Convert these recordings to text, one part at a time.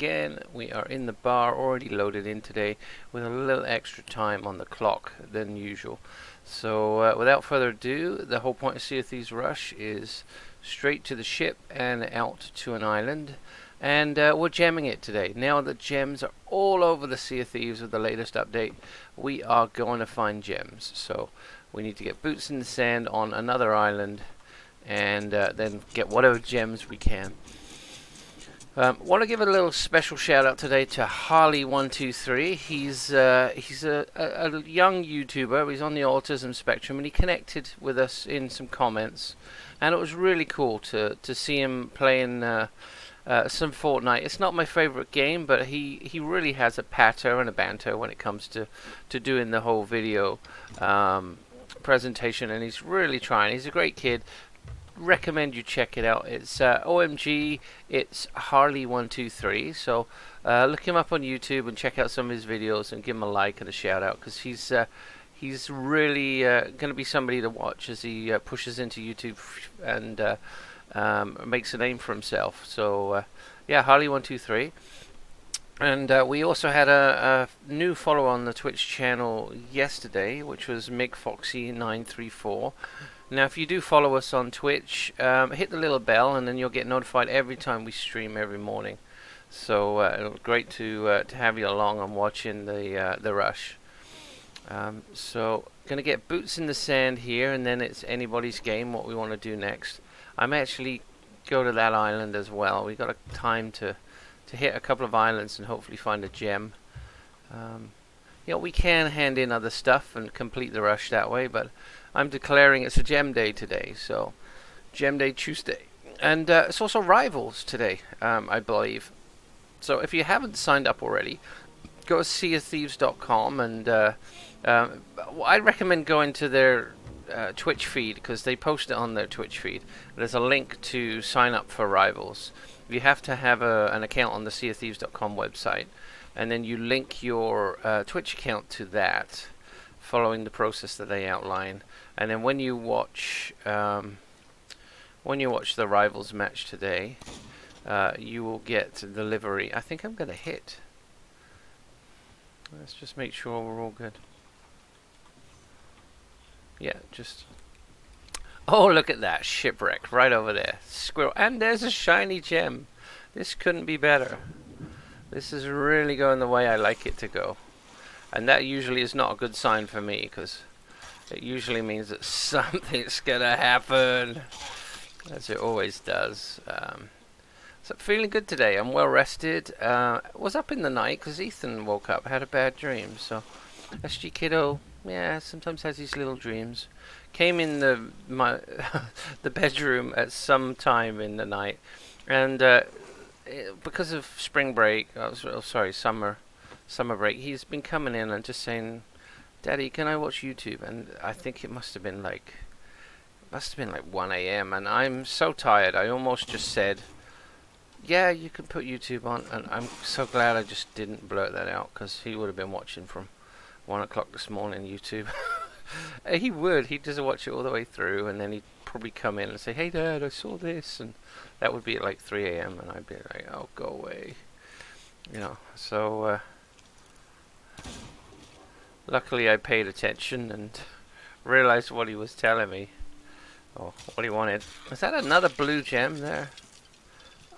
again. We are in the bar, already loaded in today, with a little extra time on the clock than usual. So without further ado, the whole point of Sea of Thieves Rush is straight to the ship and out to an island. And we're gemming it today. Now that gems are all over the Sea of Thieves with the latest update, we are going to find gems. So we need to get boots in the sand on another island and then get whatever gems we can. Want to give a little special shout out today to Harley123. He's a young YouTuber. He's on the autism spectrum, and he connected with us in some comments, and it was really cool to see him playing some Fortnite. It's not my favorite game, but he really has a patter and a banter when it comes to doing the whole video presentation, and he's really trying. He's a great kid. Recommend you check it out. It's OMG, it's Harley123. So look him up on YouTube and check out some of his videos and give him a like and a shout out, because he's really going to be somebody to watch as he pushes into YouTube and makes a name for himself. So yeah, Harley123. And we also had a new follower on the Twitch channel yesterday, which was MigFoxy934. Now, if you do follow us on Twitch, hit the little bell, and then you'll get notified every time we stream every morning. So it was great to have you along and watching the rush. So gonna get boots in the sand here, and then it's anybody's game what we want to do next. I'm actually go to that island as well. We got a time to hit a couple of islands and hopefully find a gem. You know, we can hand in other stuff and complete the rush that way, but I'm declaring it's a gem day today, so Gem Day Tuesday. And it's also Rivals today, I believe. So if you haven't signed up already, go to seaofthieves.com, and I recommend going to their Twitch feed, because they post it on their Twitch feed. There's a link to sign up for Rivals. You have to have an account on the seaofthieves.com website, and then you link your Twitch account to that, following the process that they outline. And then when you watch the Rivals match today, you will get the livery. I think I'm gonna hit. Let's just make sure we're all good. Yeah, just. Oh, look at that shipwreck right over there. Squirrel, and there's a shiny gem. This couldn't be better. This is really going the way I like it to go. And that usually is not a good sign for me, because it usually means that something's gonna happen, as it always does. So feeling good today. I'm well rested. Was up in the night because Ethan woke up, had a bad dream. So SG Kiddo, yeah, sometimes has these little dreams. Came in the bedroom at some time in the night, and because of spring break, summer break, he's been coming in and just saying, "Daddy, can I watch YouTube?" And I think it must have been like 1 a.m. and I'm so tired. I almost just said, "Yeah, you can put YouTube on," and I'm so glad I just didn't blurt that out, because he would have been watching from 1 o'clock this morning YouTube. He'd just watch it all the way through, and then he'd probably come in and say, "Hey Dad, I saw this," and that would be at like 3 a.m. and I'd be like, "Oh, go away," you know. So luckily I paid attention and realized what he was telling me, or what he wanted. Is that another blue gem there?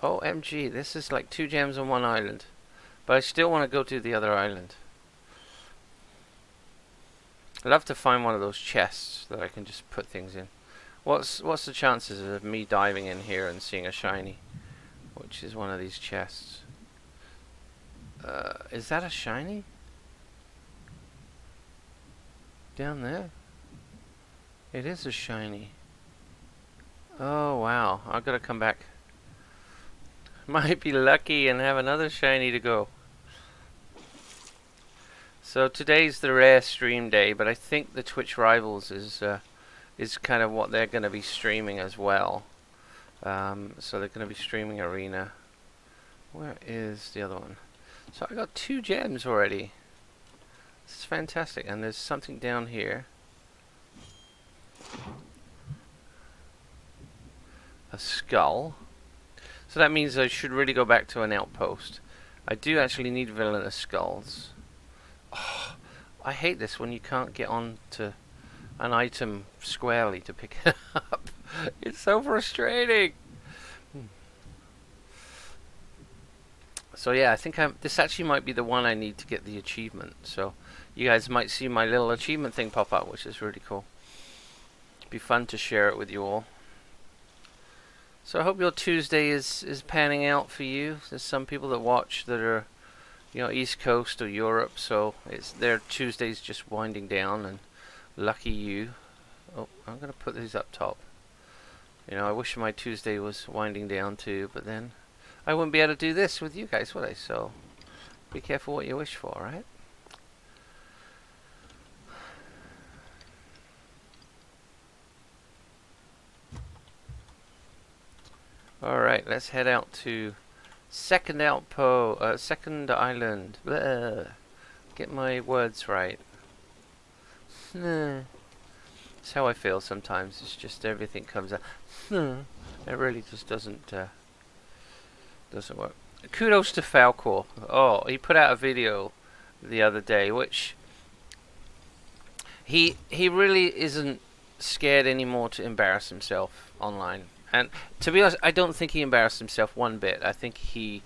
OMG, this is like 2 gems on one island, but I still want to go to the other island. I'd love to find one of those chests that I can just put things in. What's the chances of me diving in here and seeing a shiny, which is one of these chests? Is that a shiny? Down there? It is a shiny. Oh wow, I've got to come back. Might be lucky and have another shiny to go. So today's the rare stream day, but I think the Twitch Rivals is kind of what they're going to be streaming as well. So they're going to be streaming Arena. Where is the other one? So I got 2 gems already. This is fantastic, and there's something down here. A skull. So that means I should really go back to an outpost. I do actually need Villainous Skulls. Oh, I hate this when you can't get on to an item squarely to pick it up. It's so frustrating. So yeah, I think this actually might be the one I need to get the achievement. So you guys might see my little achievement thing pop up, which is really cool. Be fun to share it with you all. So I hope your Tuesday is panning out for you. There's some people that watch that are, East Coast or Europe, so it's their Tuesday's just winding down, and lucky you. Oh, I'm gonna put these up top. I wish my Tuesday was winding down too, but then I wouldn't be able to do this with you guys, would I? So be careful what you wish for, right? Alright, let's head out to second island. Blah. Get my words right. It's how I feel sometimes. It's just everything comes out. It really just doesn't work. Kudos to Falcor. Oh, he put out a video the other day, which he really isn't scared anymore to embarrass himself online. And to be honest, I don't think he embarrassed himself one bit. I think he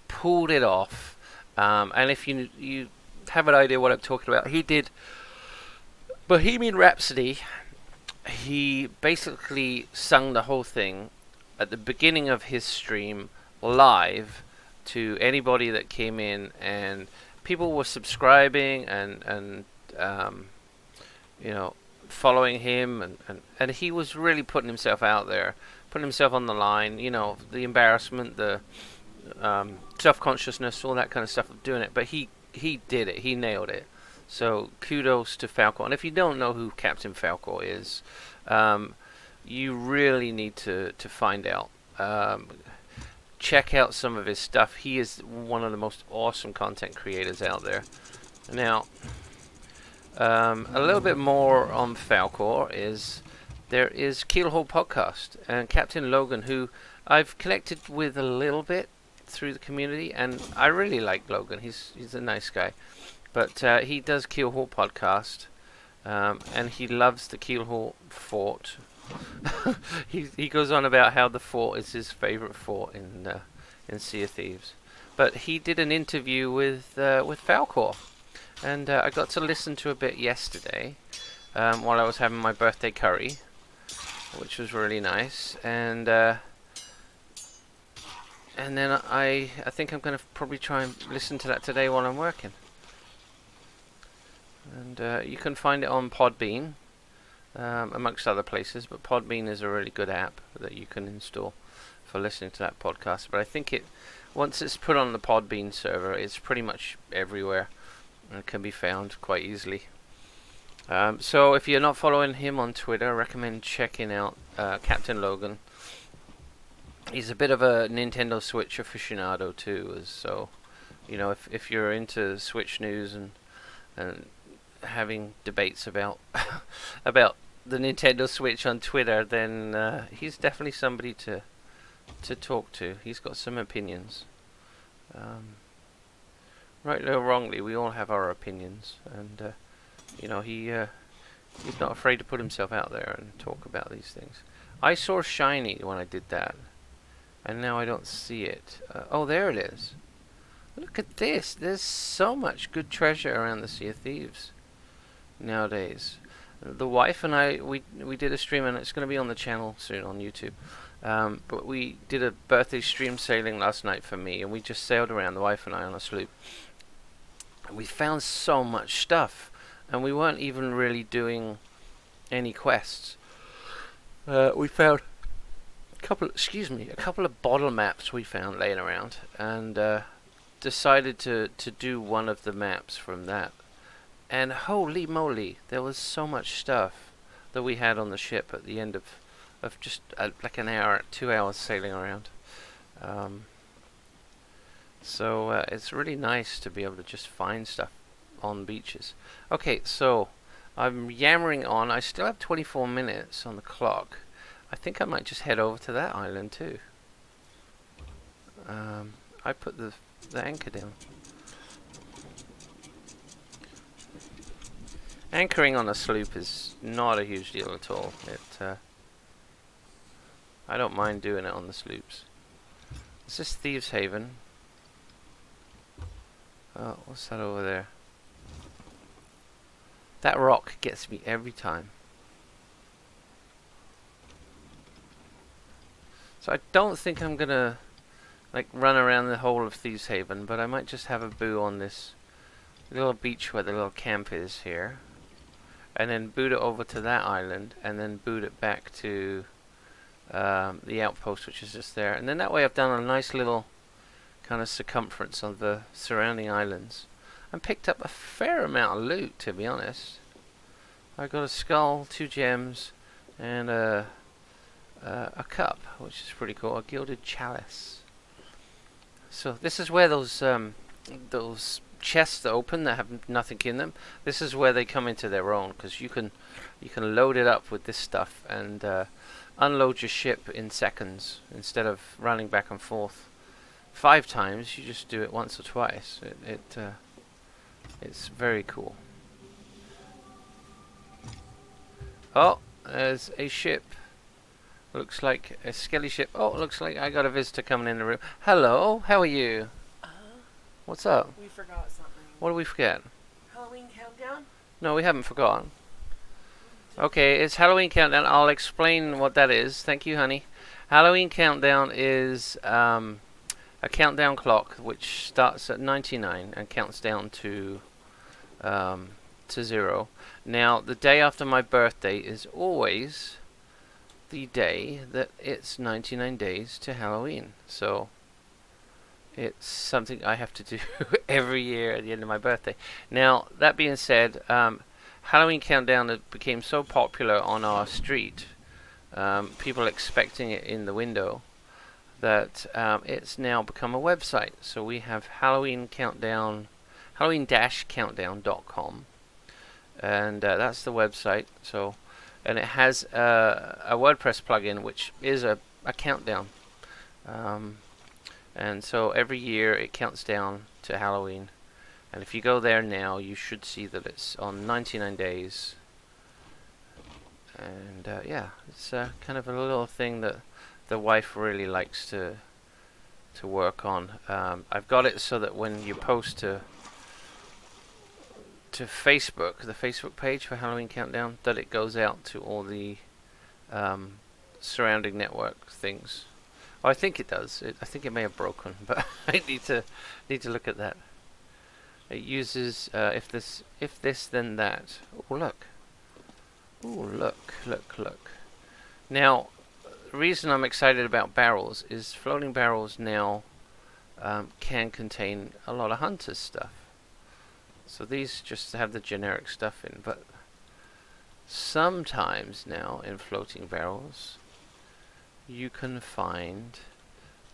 pulled it off. And if you have an idea what I'm talking about, he did Bohemian Rhapsody. He basically sung the whole thing at the beginning of his stream live to anybody that came in, and people were subscribing and following him, and he was really putting himself out there, putting himself on the line. The embarrassment, the self-consciousness, all that kind of stuff of doing it. But he did it. He nailed it. So kudos to Falcor. And if you don't know who Captain Falcor is, you really need to find out. Check out some of his stuff. He is one of the most awesome content creators out there. Now, a little bit more on Falcor is there is Keelhaul Podcast and Captain Logan, who I've connected with a little bit through the community, and I really like Logan. He's a nice guy. But he does Keelhaul Podcast, and he loves the Keelhaul Fort. he goes on about how the fort is his favorite fort in Sea of Thieves. But he did an interview with Falcor, and I got to listen to a bit yesterday while I was having my birthday curry, which was really nice. And then I think I'm going to probably try and listen to that today while I'm working. And you can find it on Podbean, amongst other places, but Podbean is a really good app that you can install for listening to that podcast. But I think once it's put on the Podbean server, it's pretty much everywhere and can be found quite easily. So if you're not following him on Twitter, I recommend checking out Captain Logan. He's a bit of a Nintendo Switch aficionado too, so if you're into Switch news and having debates about the Nintendo Switch on Twitter, then he's definitely somebody to talk to. He's got some opinions. Rightly or wrongly, we all have our opinions, and he's not afraid to put himself out there and talk about these things. I saw shiny when I did that, and now I don't see it. Oh, there it is. Look at this. There's so much good treasure around the Sea of Thieves nowadays. The wife and I, we did a stream, and it's going to be on the channel soon on YouTube. But we did a birthday stream sailing last night for me, and we just sailed around, the wife and I, on a sloop. We found so much stuff, and we weren't even really doing any quests. We found a couple of bottle maps we found laying around, and decided to do one of the maps from that. And holy moly, there was so much stuff that we had on the ship at the end of just like an hour, 2 hours sailing around. So it's really nice to be able to just find stuff on beaches. Okay, so I'm yammering on. I still have 24 minutes on the clock. I think I might just head over to that island too. I put the the anchor down. Anchoring on a sloop is not a huge deal at all. I don't mind doing it on the sloops. Is this Thieves Haven? Oh, what's that over there? That rock gets me every time. So I don't think I'm gonna like run around the whole of Thieves Haven, but I might just have a boo on this little beach where the little camp is here, and then boot it over to that island, and then boot it back to the outpost, which is just there. And then that way I've done a nice little kind of circumference on the surrounding islands. And picked up a fair amount of loot, to be honest. I got a skull, 2 gems, and a cup, which is pretty cool. A gilded chalice. So this is where those chests open that have nothing in them. This is where they come into their own, because you can load it up with this stuff and unload your ship in seconds instead of running back and forth 5 times. You just do it once or twice. It's very cool. Oh, there's a ship. Looks like a skelly ship. Oh, looks like I got a visitor coming in the room. Hello, how are you? What's up? We forgot something. What did we forget? Halloween countdown? No, we haven't forgotten. Okay, it's Halloween Countdown. I'll explain what that is. Thank you, honey. Halloween Countdown is a countdown clock which starts at 99 and counts down to 0. Now, the day after my birthday is always the day that it's 99 days to Halloween. So it's something I have to do every year at the end of my birthday. Now, that being said, Halloween Countdown became so popular on our street, people expecting it in the window, that it's now become a website. So we have Halloween Countdown, Halloween-countdown.com, and that's the website. So, and it has a WordPress plugin which is a countdown, and so every year it counts down to Halloween. And if you go there now, you should see that it's on 99 days. And yeah, it's kind of a little thing that the wife really likes to work on. I've got it so that when you post to Facebook, the Facebook page for Halloween Countdown, that it goes out to all the surrounding network things. Oh, I think it does. I think it may have broken, but I need to look at that. It uses if this then that. Oh look. Oh look. Now, the reason I'm excited about barrels is floating barrels now can contain a lot of hunters stuff. So these just have the generic stuff in, but sometimes now in floating barrels you can find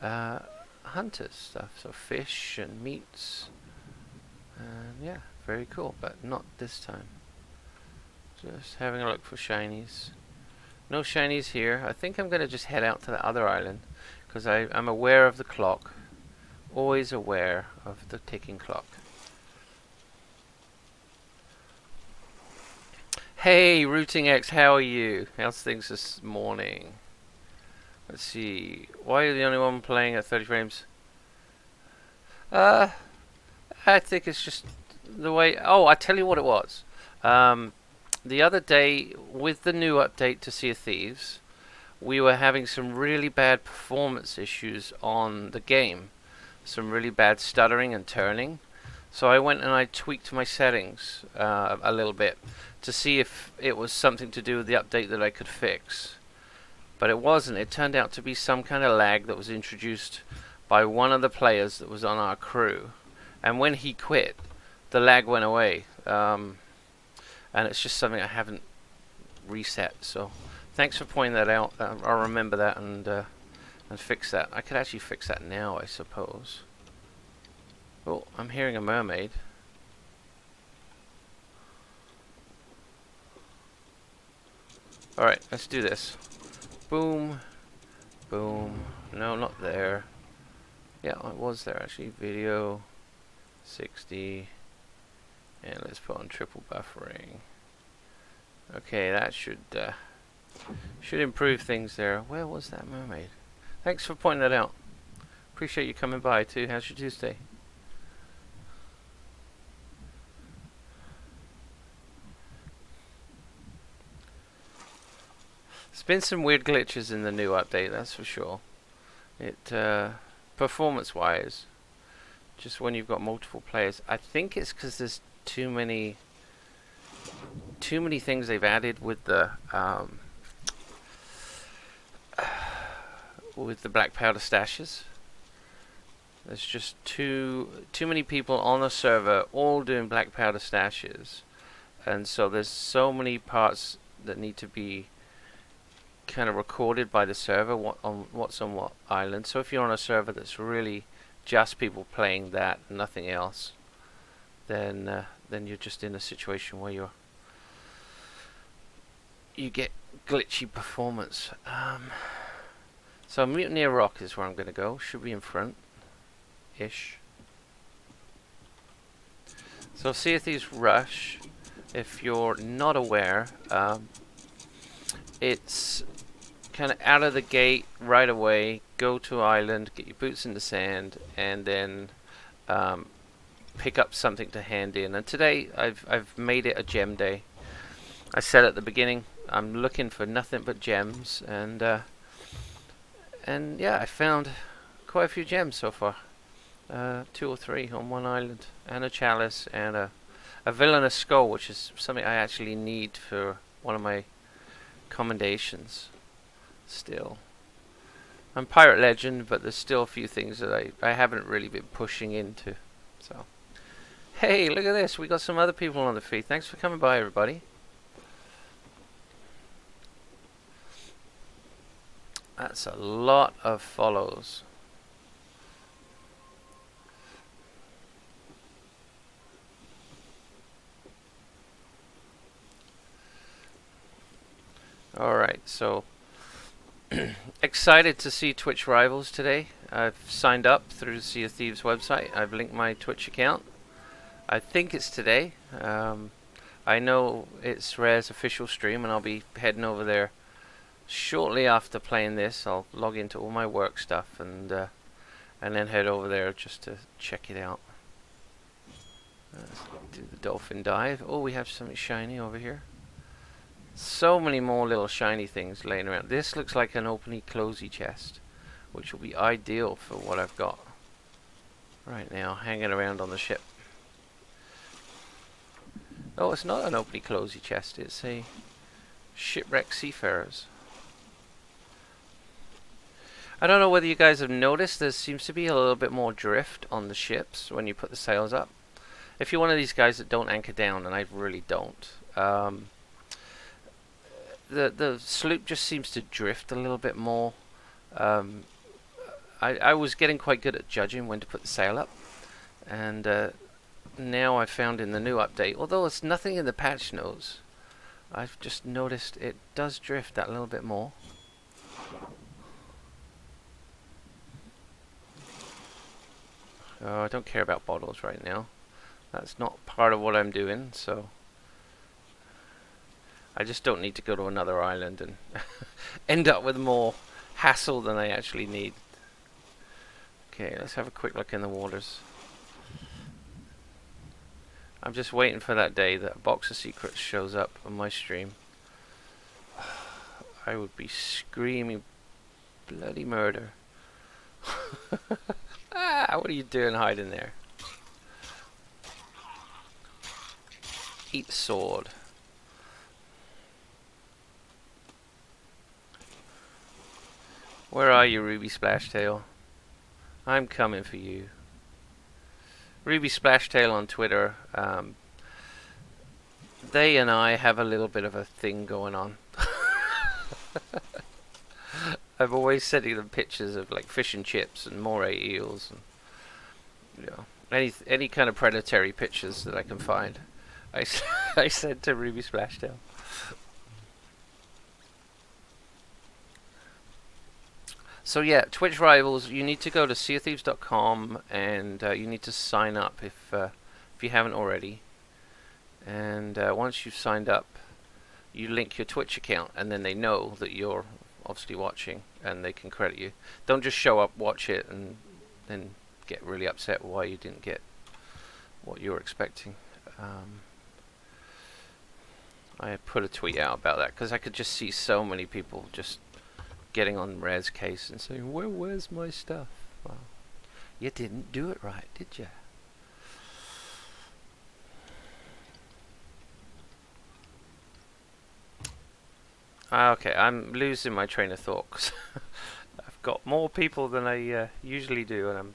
hunters stuff, so fish and meats. And yeah, very cool, but not this time. Just having a look for shinies. No shinies here. I think I'm going to just head out to the other island, because I'm aware of the clock. Always aware of the ticking clock. Hey, Rooting X, how are you? How's things this morning? Let's see. Why are you the only one playing at 30 frames? I think it's just the way... Oh, I tell you what it was. The other day, with the new update to Sea of Thieves, we were having some really bad performance issues on the game. Some really bad stuttering and turning. So I went and I tweaked my settings a little bit to see if it was something to do with the update that I could fix. But it wasn't. It turned out to be some kind of lag that was introduced by one of the players that was on our crew. And when he quit, the lag went away. And it's just something I haven't reset. So thanks for pointing that out. I'll remember that and fix that. I could actually fix that now, I suppose. Oh, I'm hearing a mermaid. Alright, let's do this. Boom. Boom. No, not there. Yeah, I was there actually. Video 60, and let's put on triple buffering. Okay, that should improve things there. Where was that mermaid? Thanks for pointing that out. Appreciate you coming by too. How's your Tuesday? There's been some weird glitches in the new update, that's for sure. It performance-wise, just when you've got multiple players, I think it's because there's too many things they've added with the black powder stashes. There's just too many people on the server all doing black powder stashes, and so there's so many parts that need to be kind of recorded by the server, what's on what island. So if you're on a server that's really just people playing that and nothing else, then you're just in a situation where you get glitchy performance. So Mutineer Rock is where I'm going to go. Should be in front ish. So Sea of Thieves Rush, if you're not aware, it's kind of out of the gate right away. Go to island, get your boots in the sand, and then pick up something to hand in. And today I've made it a gem day. I said at the beginning I'm looking for nothing but gems, and yeah, I found quite a few gems so far. 2 or 3 on one island, and a chalice, and a villainous skull, which is something I actually need for one of my commendations. Still, I'm Pirate Legend, but there's still a few things that I haven't really been pushing into. So, hey, look at this, we got some other people on the feed. Thanks for coming by, everybody. That's a lot of follows. Alright, so excited to see Twitch Rivals today. I've signed up through the Sea of Thieves website. I've linked my Twitch account. I think it's today. I know it's Rare's official stream, and I'll be heading over there shortly after playing this. I'll log into all my work stuff and then head over there just to check it out. Let's do the dolphin dive. Oh, we have something shiny over here. So many more little shiny things laying around. This looks like an open closey chest, which will be ideal for what I've got right now hanging around on the ship. Oh, it's not an open closey chest, it's a shipwrecked seafarers. I don't know whether you guys have noticed, there seems to be a little bit more drift on the ships when you put the sails up. If you're one of these guys that don't anchor down, and I really don't, the sloop just seems to drift a little bit more. I was getting quite good at judging when to put the sail up, and now I found in the new update, although it's nothing in the patch notes, I've just noticed it does drift that little bit more. Oh, I don't care about bottles right now. That's not part of what I'm doing, so I just don't need to go to another island and end up with more hassle than I actually need. Okay, let's have a quick look in the waters. I'm just waiting for that day that a box of secrets shows up on my stream. I would be screaming bloody murder. Ah, what are you doing hiding there? Eat sword. Where are you, Ruby Splashtail? I'm coming for you. Ruby Splashtail on Twitter. They and I have a little bit of a thing going on. I'm always sending them pictures of like fish and chips and moray eels and, you know, any kind of predatory pictures that I can find. I sent to Ruby Splashtail. So yeah, Twitch Rivals. You need to go to seaofthieves.com and you need to sign up if you haven't already. And once you've signed up, you link your Twitch account, and then they know that you're obviously watching, and they can credit you. Don't just show up, watch it, and then get really upset why you didn't get what you were expecting. I put a tweet out about that because I could just see so many people just getting on Rare's case and saying, where's my stuff? Well, you didn't do it right, did you? Okay, I'm losing my train of thought 'cause I've got more people than I usually do, and I'm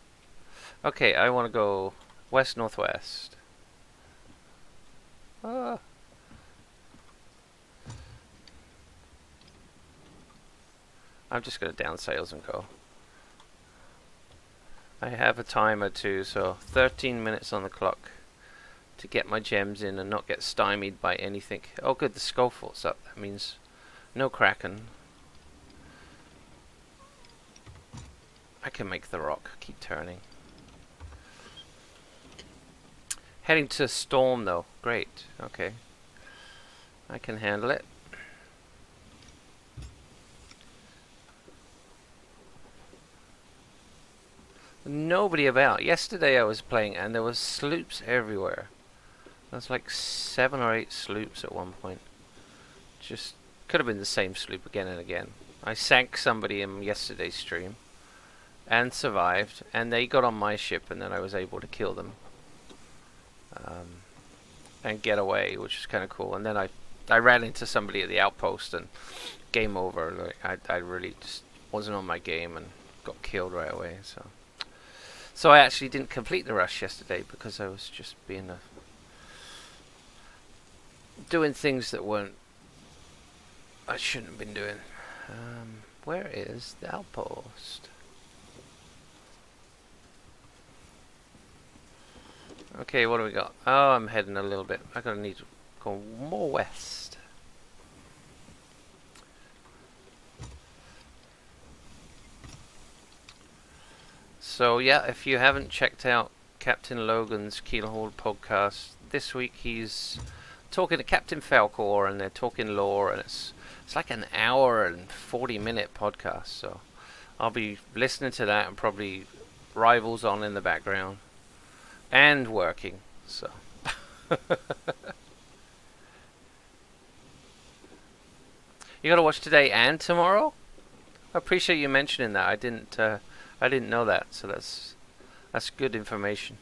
okay. I want to go west northwest. I'm just gonna down sails and go. I have a timer too, so 13 minutes on the clock to get my gems in and not get stymied by anything. Oh good, the Skullfort's up. That means no Kraken. I can make the rock keep turning. Heading to Storm though. Great. Okay. I can handle it. Nobody about. Yesterday I was playing and there was sloops everywhere. There's like 7 or 8 sloops at one point. Just could have been the same sloop again and again. I sank somebody in yesterday's stream and survived, and they got on my ship, and then I was able to kill them and get away, which is kind of cool. And then I ran into somebody at the outpost, and game over. Like I really just wasn't on my game and got killed right away. So I actually didn't complete the rush yesterday because I was just being doing things that weren't I shouldn't have been doing. Where is the outpost? Okay, what do we got? Oh, I'm heading a little bit. I'm gonna need to go more west. So yeah, if you haven't checked out Captain Logan's Keelhaul podcast, this week he's talking to Captain Falcor, and they're talking lore, and it's like an hour and 40-minute podcast. So I'll be listening to that and probably Rivals on in the background and working. So you gotta watch today and tomorrow. I appreciate you mentioning that. I didn't know that, so that's good information.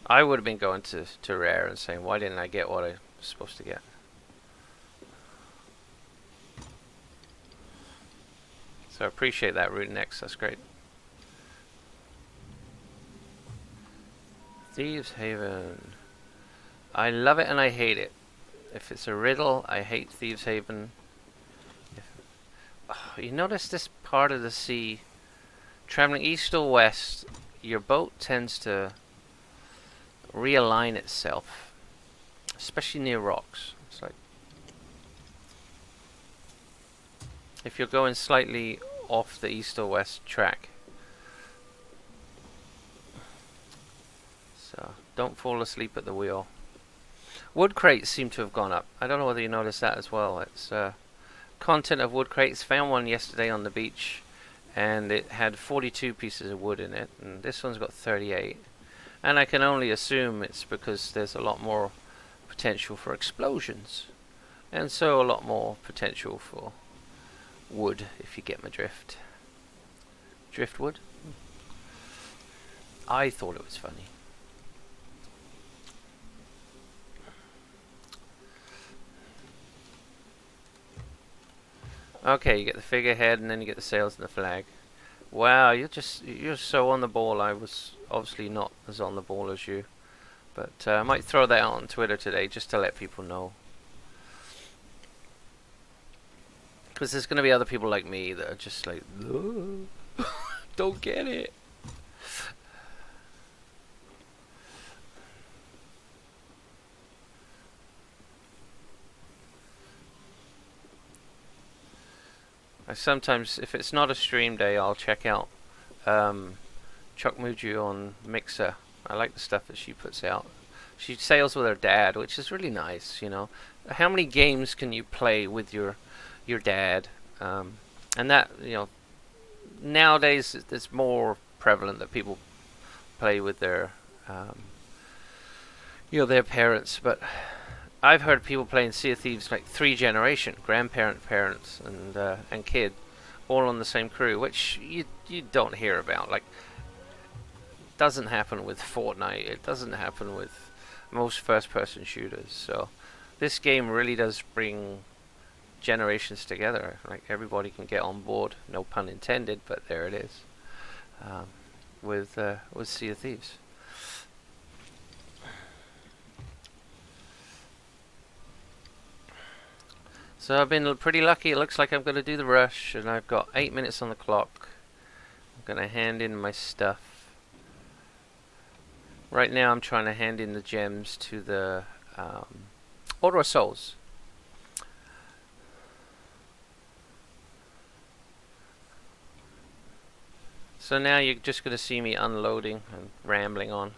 I would have been going to Rare and saying, why didn't I get what I was supposed to get? So I appreciate that, Root Next. That's great. Thieves Haven. I love it and I hate it. If it's a riddle, I hate Thieves Haven. You notice this part of the sea, traveling east or west, your boat tends to realign itself, especially near rocks. It's like if you're going slightly off the east or west track. So don't fall asleep at the wheel. Wood crates seem to have gone up. I don't know whether you noticed that as well. It's content of wood crates. Found one yesterday on the beach, and it had 42 pieces of wood in it, and this one's got 38. And I can only assume it's because there's a lot more potential for explosions, and so a lot more potential for wood, if you get my drift. Driftwood? I thought it was funny. Okay, you get the figurehead and then you get the sails and the flag. Wow, you're so on the ball. I was obviously not as on the ball as you. But I might throw that out on Twitter today just to let people know. Because there's going to be other people like me that are just like, don't get it. sometimes, if it's not a stream day, I'll check out Chuck Muju on Mixer. I like the stuff that she puts out. She sails with her dad, which is really nice. You know, how many games can you play with your dad? And that, you know, nowadays it's more prevalent that people play with their their parents. But I've heard people playing Sea of Thieves like 3 generation, grandparent, parents, and kid, all on the same crew, which you don't hear about. Like, doesn't happen with Fortnite. It doesn't happen with most first-person shooters. So this game really does bring generations together. Like, everybody can get on board. No pun intended, but there it is. With Sea of Thieves. So I've been pretty lucky. It looks like I'm going to do the rush, and I've got 8 minutes on the clock. I'm going to hand in my stuff. Right now I'm trying to hand in the gems to the Order of Souls. So now you're just going to see me unloading and rambling on.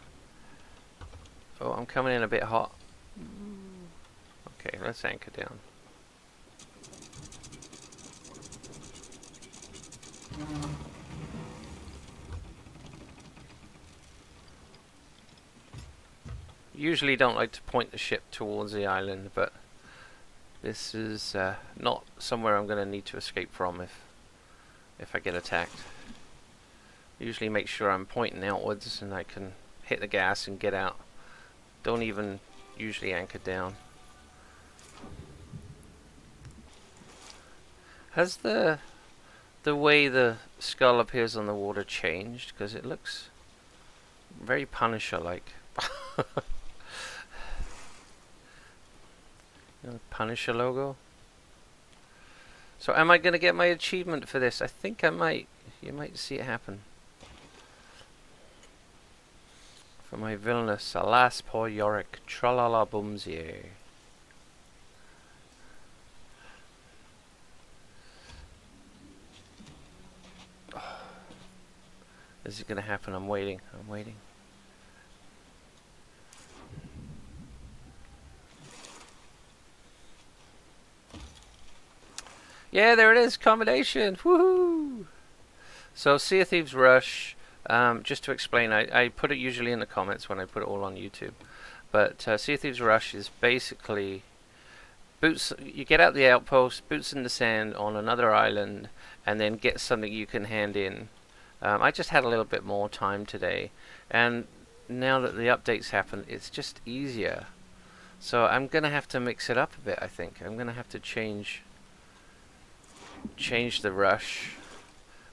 Oh, I'm coming in a bit hot. Okay, let's anchor down. Usually don't like to point the ship towards the island, but this is not somewhere I'm going to need to escape from if I get attacked. Usually make sure I'm pointing outwards and I can hit the gas and get out. Don't even usually anchor down. Has the way the skull appears on the water changed? Because it looks very Punisher-like. You know, Punisher logo. So am I going to get my achievement for this? I think I might. You might see it happen. For my villainous, alas poor Yorick, tralala bumsier. Oh. Is it going to happen? I'm waiting. I'm waiting. Yeah, there it is. Combination. Woohoo! So Sea of Thieves Rush. Just to explain, I put it usually in the comments when I put it all on YouTube. But Sea of Thieves Rush is basically boots. You get out the outpost, boots in the sand on another island, and then get something you can hand in. I just had a little bit more time today, and now that the updates happen, it's just easier. So I'm gonna have to mix it up a bit. I think I'm gonna have to change the rush.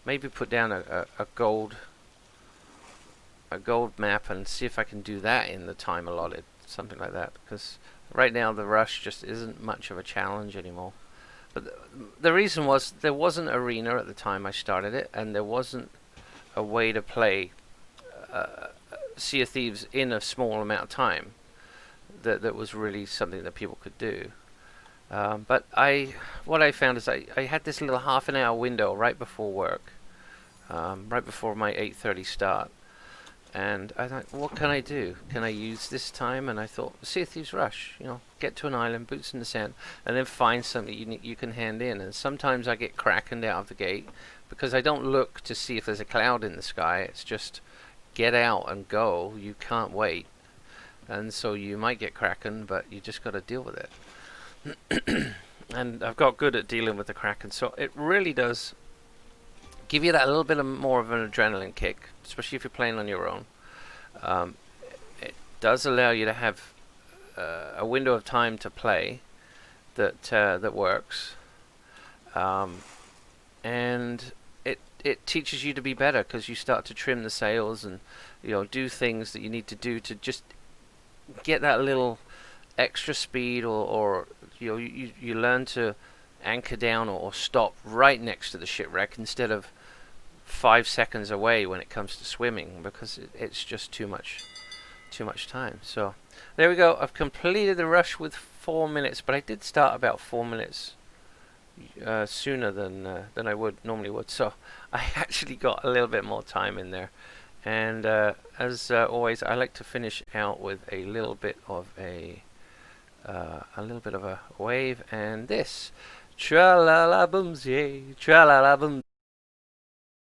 Maybe put down a gold map and see if I can do that in the time allotted, something like that, because right now the rush just isn't much of a challenge anymore. But the reason was there wasn't arena at the time I started it, and there wasn't a way to play Sea of Thieves in a small amount of time that was really something that people could do. But what I found is I had this little half an hour window right before work, right before my 8:30 start, and I thought, what can I do? Can I use this time? And I thought, Sea of Thieves Rush, you know, get to an island, boots in the sand, and then find something you can hand in. And sometimes I get crackened out of the gate because I don't look to see if there's a cloud in the sky. It's just get out and go. You can't wait, and so you might get crackened, but you just got to deal with it. And I've got good at dealing with the Kraken, so it really does give you that little bit more of an adrenaline kick, especially if you're playing on your own. It does allow you to have a window of time to play that works, and it teaches you to be better because you start to trim the sails and do things that you need to do to just get that little extra speed, or you learn to anchor down or stop right next to the shipwreck instead of 5 seconds away when it comes to swimming, because it's just too much time. So there we go. I've completed the rush with 4 minutes, but I did start about 4 minutes sooner than I would normally would. So I actually got a little bit more time in there. And as always, I like to finish out with a little bit of a wave, and this tra la la boomsy, tra la la boom.